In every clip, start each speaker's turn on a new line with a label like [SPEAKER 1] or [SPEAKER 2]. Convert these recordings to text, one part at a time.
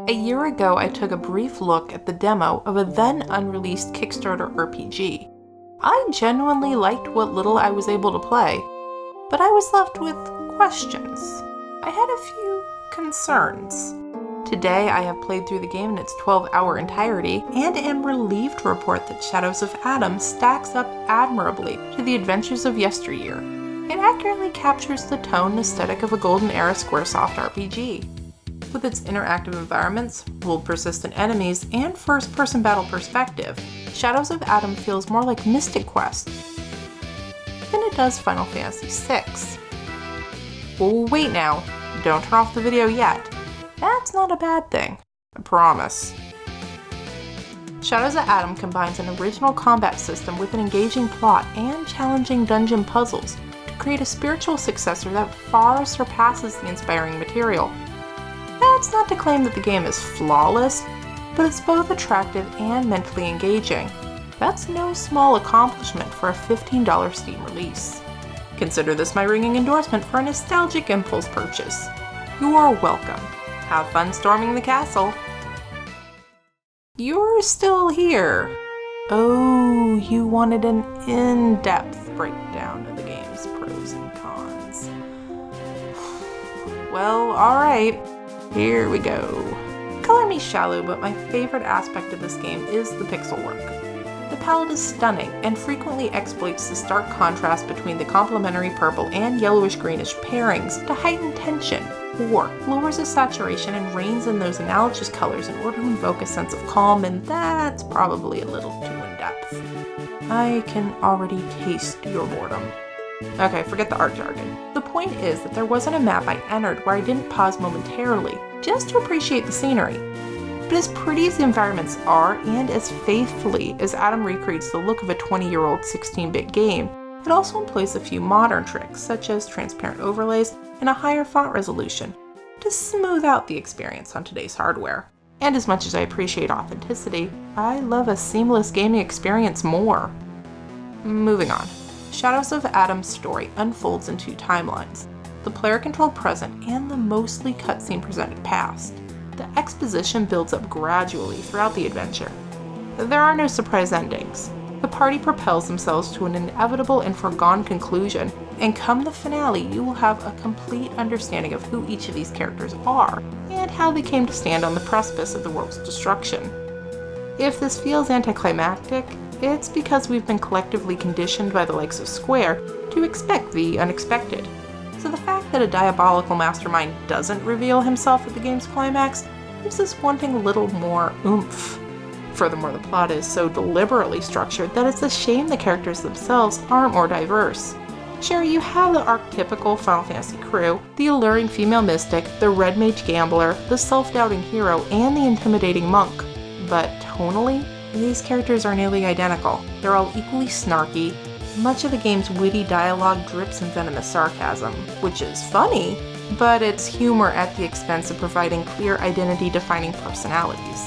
[SPEAKER 1] A year ago, I took a brief look at the demo of a then unreleased Kickstarter RPG. I genuinely liked what little I was able to play, but I was left with questions. I had a few concerns. Today, I have played through the game in its 12-hour entirety and am relieved to report that Shadows of Adam stacks up admirably to the adventures of yesteryear. It accurately captures the tone and aesthetic of a golden era Squaresoft RPG. With its interactive environments, ruled persistent enemies, and first-person battle perspective, Shadows of Adam feels more like Mystic Quest than it does Final Fantasy VI. Oh, wait now, don't turn off the video yet. That's not a bad thing, I promise. Shadows of Adam combines an original combat system with an engaging plot and challenging dungeon puzzles to create a spiritual successor that far surpasses the inspiring material. That's not to claim that the game is flawless, but it's both attractive and mentally engaging. That's no small accomplishment for a $15 Steam release. Consider this my ringing endorsement for a nostalgic impulse purchase. You are welcome. Have fun storming the castle. You're still here. Oh, you wanted an in-depth breakdown of the game's pros and cons. Well, alright. Here we go. Color me shallow, but my favorite aspect of this game is the pixel work. The palette is stunning and frequently exploits the stark contrast between the complementary purple and yellowish-greenish pairings to heighten tension, or lowers the saturation and reins in those analogous colors in order to invoke a sense of calm, and that's probably a little too in-depth. I can already taste your boredom. Okay, forget the art jargon. The point is that there wasn't a map I entered where I didn't pause momentarily, just to appreciate the scenery. But as pretty as the environments are, and as faithfully as Adam recreates the look of a 20-year-old 16-bit game, it also employs a few modern tricks, such as transparent overlays and a higher font resolution, to smooth out the experience on today's hardware. And as much as I appreciate authenticity, I love a seamless gaming experience more. Moving on. Shadows of Adam's story unfolds in two timelines, the player-controlled present and the mostly cutscene presented past. The exposition builds up gradually throughout the adventure. There are no surprise endings. The party propels themselves to an inevitable and foregone conclusion, and come the finale, you will have a complete understanding of who each of these characters are, and how they came to stand on the precipice of the world's destruction. If this feels anticlimactic, it's because we've been collectively conditioned by the likes of Square to expect the unexpected. So the fact that a diabolical mastermind doesn't reveal himself at the game's climax leaves us wanting a little more oomph. Furthermore, the plot is so deliberately structured that it's a shame the characters themselves aren't more diverse. Sure, you have the archetypical Final Fantasy crew, the alluring female mystic, the red mage gambler, the self-doubting hero, and the intimidating monk. But tonally, these characters are nearly identical. They're all equally snarky. Much of the game's witty dialogue drips in venomous sarcasm, which is funny, but it's humor at the expense of providing clear identity-defining personalities.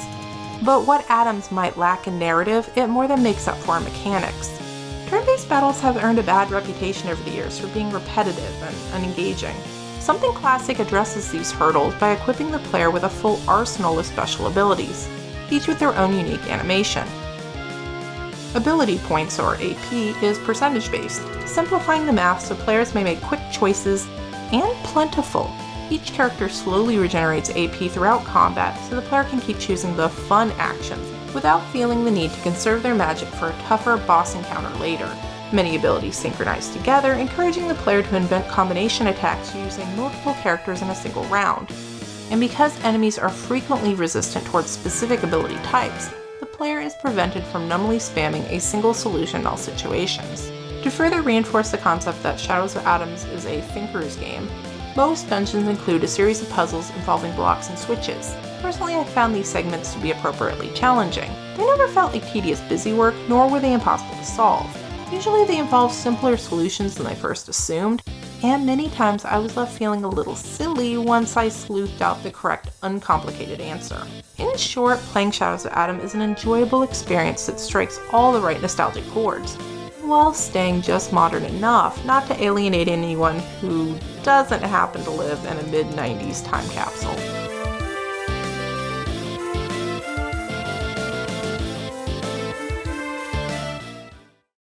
[SPEAKER 1] But what Adams might lack in narrative, it more than makes up for in mechanics. Turn-based battles have earned a bad reputation over the years for being repetitive and unengaging. Something Classic addresses these hurdles by equipping the player with a full arsenal of special abilities, each with their own unique animation. Ability points, or AP, is percentage-based, simplifying the math so players may make quick choices and plentiful. Each character slowly regenerates AP throughout combat so the player can keep choosing the fun actions without feeling the need to conserve their magic for a tougher boss encounter later. Many abilities synchronize together, encouraging the player to invent combination attacks using multiple characters in a single round. And because enemies are frequently resistant towards specific ability types, the player is prevented from numbly spamming a single solution in all situations. To further reinforce the concept that Shadows of Adam is a thinker's game, most dungeons include a series of puzzles involving blocks and switches. Personally, I found these segments to be appropriately challenging. They never felt like tedious busywork, nor were they impossible to solve. Usually they involve simpler solutions than I first assumed, and many times I was left feeling a little silly once I sleuthed out the correct, uncomplicated answer. In short, playing Shadows of Adam is an enjoyable experience that strikes all the right nostalgic chords, while staying just modern enough not to alienate anyone who doesn't happen to live in a mid-90s time capsule.